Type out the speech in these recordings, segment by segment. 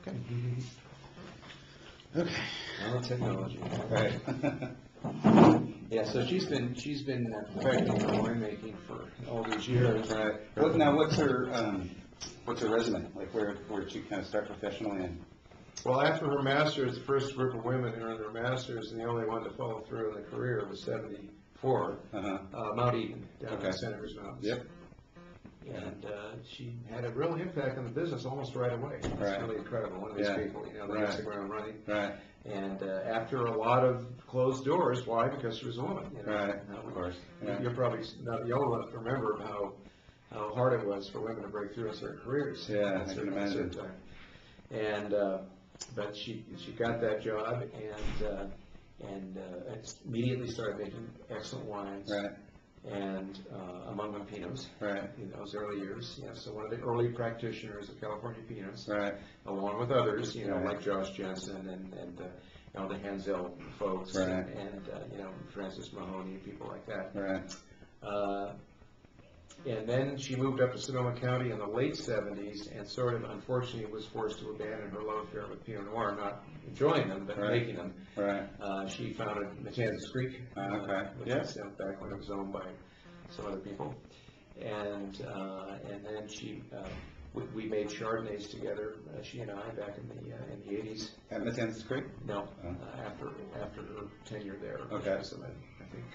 Okay. Okay. Nanotechnology. Right. Yeah, so she's been perfecting her winemaking for all these years. Right. What's her resume? Like, where did she kind of start professionally? And Well, after her master's, the first group of women who earned their master's, and the only one to follow through in the career was 74, Mount Eden, down in Senator's Mountains. Yep. And she had a real impact on the business almost right away. It's Right. really incredible. One of these people, they hit the ground running. Right. And after a lot of closed doors, why? Because she was a woman. Right. Of course. Yeah. You're probably not the old enough to remember how hard it was for women to break through in certain careers. Yeah, I can imagine. And but she got that job and immediately started making excellent wines. Right. And among them Pinots. Right. In those early years. Yeah. So one of the early practitioners of California Pinots. Right. Along with others, like Josh Jensen and the Hansel folks. Right. And Francis Mahoney and people like that. Right. And then she moved up to Sonoma County in the late 70s and sort of, unfortunately, was forced to abandon her love affair with Pinot Noir, not enjoying them, but making them. Right. She founded Matanzas Creek, which Yeah. was back when it was owned by some other people. And then we made Chardonnays together, she and I, back in the 80s. At Matanzas Creek? No, after her tenure there. Okay. Which was, I think,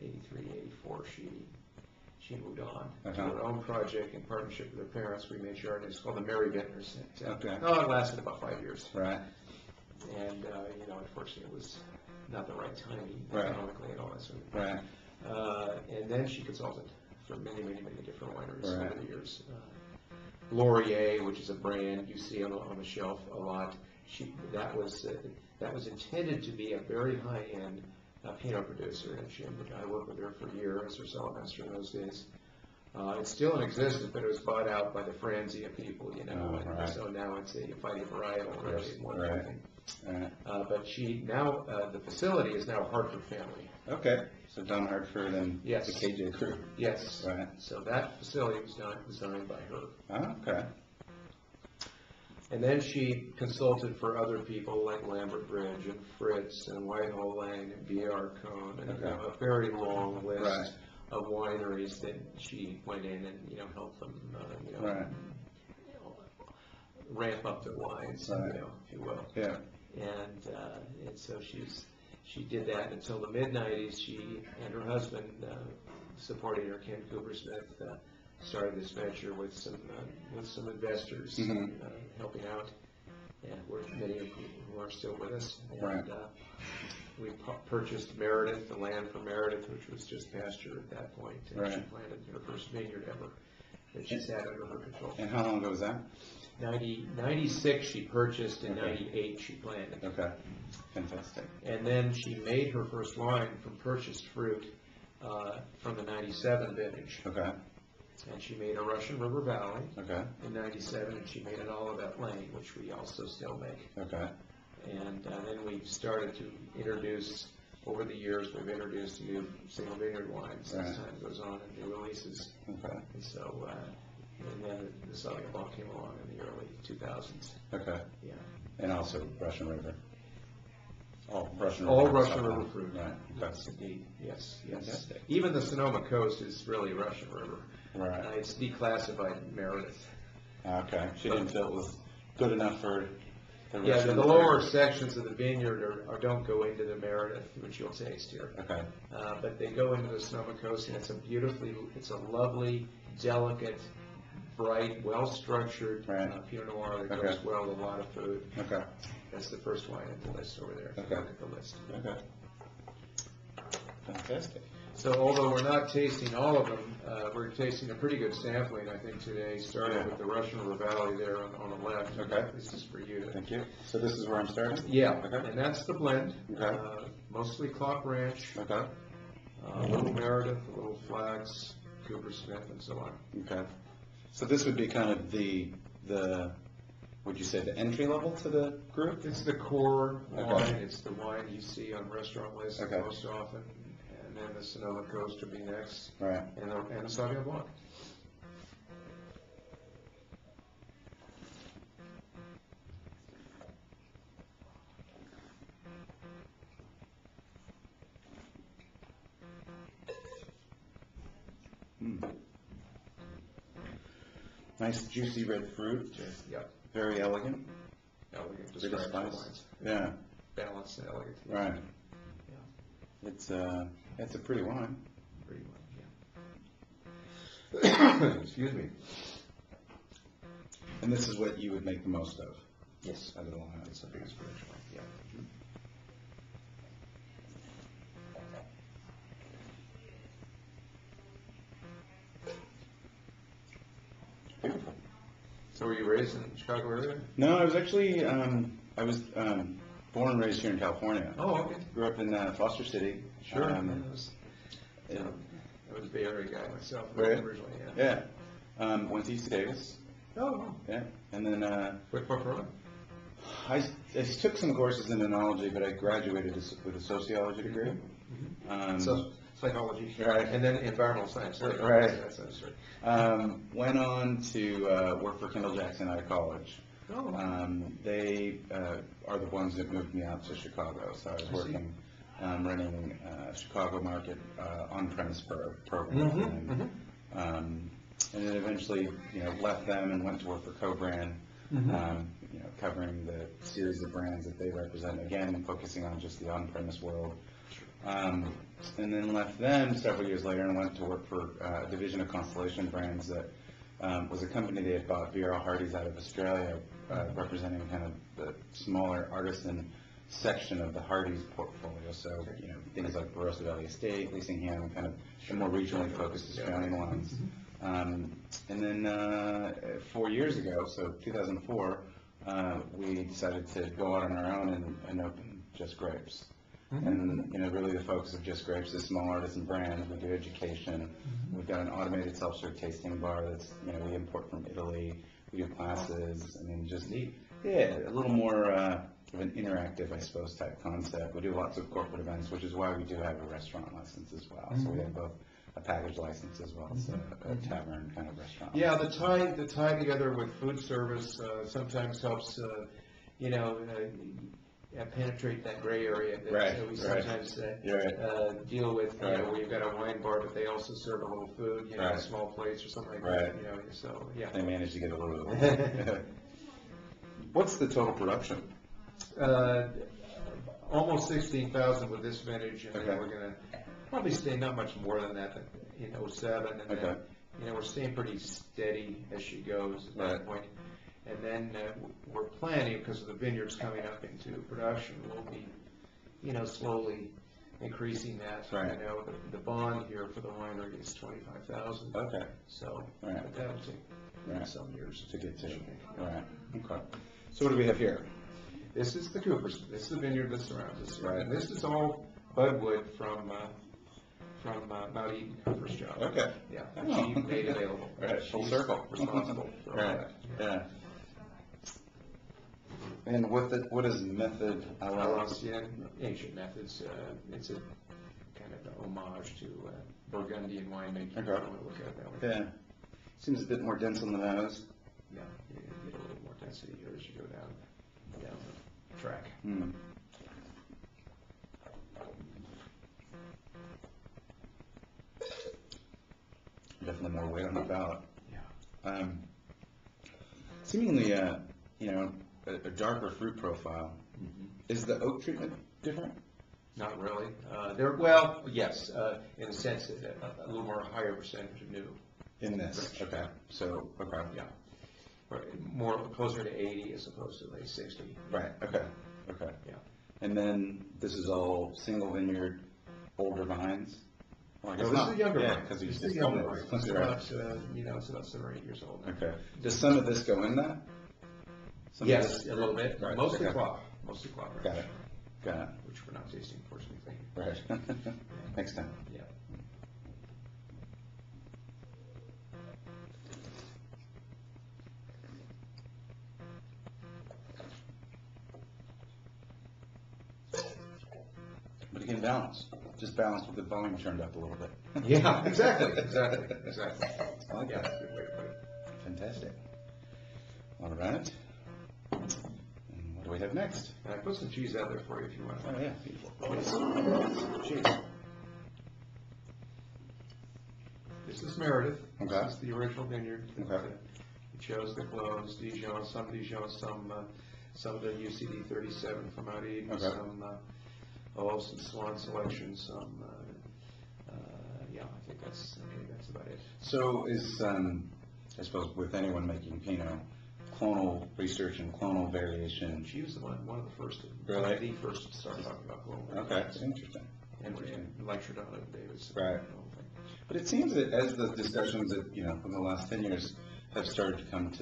83, 84, she moved on to her own project in partnership with her parents. We made Chardonnays called the Mary Vintners. It lasted about 5 years. Right. And, unfortunately, it was not the right timing economically and all that sort of thing. Right. And then she consulted for many, many, many different wineries over the years. Laurier, which is a brand you see on the shelf a lot, that was intended to be a very high-end Pinot producer, and I worked with her for a year as her cellar master in those days. It's still in existence, but it was bought out by the Franzia people, and so now it's a fighting varietal, really, more than anything. But the facility is now Hartford family. Okay, so Don Hartford and Yes. the KJ crew. Yes. Right. So that facility was designed by her. Oh, okay. And then she consulted for other people like Lambert Bridge and Fritz and Whitehall Lang and B.R. Cohn and a very long list of wineries that she went in and helped them ramp up their wines, if you will. Yeah. And so she did that until the mid-90s. She and her husband, supporting her, Ken Cooper-Smith, started this venture with some investors helping out, and many of who are still with us. And we purchased Meredith, the land for Meredith, which was just pasture at that point. And she planted her first vineyard ever that she's had under her control. And how long ago was that? 96 she purchased, and 98 she planted. Okay, fantastic. And then she made her first wine from purchased fruit from the 97 vintage. Okay. And she made a Russian River Valley in 97, and she made an Olivet Lane, which we also still make. Okay. And then we've started to introduce, over the years, we've introduced new single vineyard wines as time goes on, and new releases. Okay. And so, and then the Sauvignon Blanc came along in the early 2000s. Okay. Yeah. And also Russian River. All Russian River fruit. Right. Yes, indeed. Yes. Fantastic. Even the Sonoma coast is really Russian River. Right. It's declassified Meredith. Okay. She didn't feel it was good enough for the Yeah, Russian the River. lower sections of the vineyard don't go into the Meredith, which you'll taste here. Okay. But they go into the Sonoma coast, and it's a lovely, delicate, bright, well-structured Pinot Noir that goes well with a lot of food. Okay. That's the first wine in the list over there. Okay. Look at the list. Okay. Fantastic. So although we're not tasting all of them, we're tasting a pretty good sampling, I think, today, starting with the Russian River Valley there on the left. Okay. This is for you. Thank you. So this is where I'm starting? Yeah. Okay. And that's the blend. Okay. Mostly Clock Ranch. Okay. A little Meredith, a little Flax, Cooper Smith, and so on. Okay. So this would be kind of the would you say the entry level to the group? It's the core wine. It's the wine you see on restaurant lists most often. And then the Sonoma Coast would be next. Right. And the Sauvignon Blanc. Nice juicy red fruit, Yep. very elegant. Elegant, Bit of describes the spice. wines. Yeah, Balanced and elegant. right. Yeah. It's a pretty wine. Pretty much, yeah. Excuse me. And this is what you would make the most of. Yes. Out of the wine. It's a big inspiration, yeah. Beautiful. So were you raised in the Chicago area? No, I was actually, I was born and raised here in California. Oh, okay. Grew up in Foster City. Sure. Yeah. I was a Bay Area guy myself Right. originally, yeah. Went to UC Davis. Oh, wow. Yeah. And then What program? I took some courses in enology, but I graduated with a sociology degree. So, psychology. Right. And then environmental science. Right. That's right. Went on to work for Kendall Jackson out of college. Oh. They are the ones that moved me out to Chicago, so I was I see. working running Chicago market on-premise program. Mhm, And then eventually, left them and went to work for Co-Brand, covering the series of brands that they represent, again, focusing on just the on-premise world. And then left them several years later and went to work for a division of Constellation Brands that was a company they had bought, V.R. Hardy's out of Australia, representing kind of the smaller artisan section of the Hardy's portfolio. So, things like Barossa Valley Estate, Leasingham, kind of the more regionally focused Australian ones. And then 4 years ago, so 2004, we decided to go out on our own and open Just Grapes. And really the focus of Just Grapes is small artisan brands. We do education. We've got an automated self-serve tasting bar that's we import from Italy. We do classes. I mean, just a little more of an interactive, I suppose, type concept. We do lots of corporate events, which is why we do have a restaurant license as well. So we have both a package license as well as a tavern kind of restaurant. Yeah, the tie together with food service sometimes helps, penetrate that gray area that we sometimes deal with, where you've got a wine bar, but they also serve a little food, small plates or something like that, so, yeah. They managed to get a little bit. What's the total production? Almost 16,000 with this vintage, and then we're gonna probably stay not much more than that in 07, and then, we're staying pretty steady as she goes at that point. And then we're planning, because of the vineyards coming up into production, we'll be, slowly increasing that. The bond here for the winery is 25,000. Okay. So, but that'll take some years to get to. Right. Okay. So what do we have here? This is the Coopers. This is the vineyard that surrounds us. Right. And this is all budwood from Mount Eden, her first job. Okay. Yeah. Oh. She made available. Right. Full She's circle. responsible for all Right. that. Yeah. And what is method Alancien, ancient methods. It's a kind of an homage to Burgundian winemaking. If you want to look at it that way. Yeah. Seems a bit more dense on the nose. Yeah, you get a little more density here as you go down the track. Definitely more weight on the palate. Yeah. Seemingly, a darker fruit profile. Is the oak treatment different? Not really. Yes, in a sense, a little more higher percentage of new. In this? Fresh. Okay. So, okay. Yeah. More closer to 80 as opposed to late 60. Right, okay. Yeah. And then this is all single vineyard, older vines? Well, I guess No, this not. is a younger Yeah, vine. because you This is just a told younger me. vine. That's It's right. about, it's about 7 or 8 years old now. Okay. Does some of this go in that? Some of Yes, this- a little bit. Right, Mostly okay. cloth. Mostly cloth. Got it. Which we're not tasting, fortunately. Right. Next time. Yeah. But again, balance. Just balance with the volume turned up a little bit. Yeah, exactly. I like Yeah, that. good way to put it. Fantastic. All right. And what do we have next? And I put some cheese out there for you if you want. Oh, yeah, beautiful. Cheese. This is Meredith. Okay. This is the original vineyard. Okay. chose the clones, Dijon, some of the UCD 37 from out Eden, Okay. some Swan selection, some, yeah, I think that's about it. So is, I suppose with anyone making Pinot, clonal research and clonal variation. She was one of the first, Really? the first to start talking about clonal. Okay, interesting. And lectured on it, Davis. Right. But it seems that as the discussions that, in the last 10 years have started to come to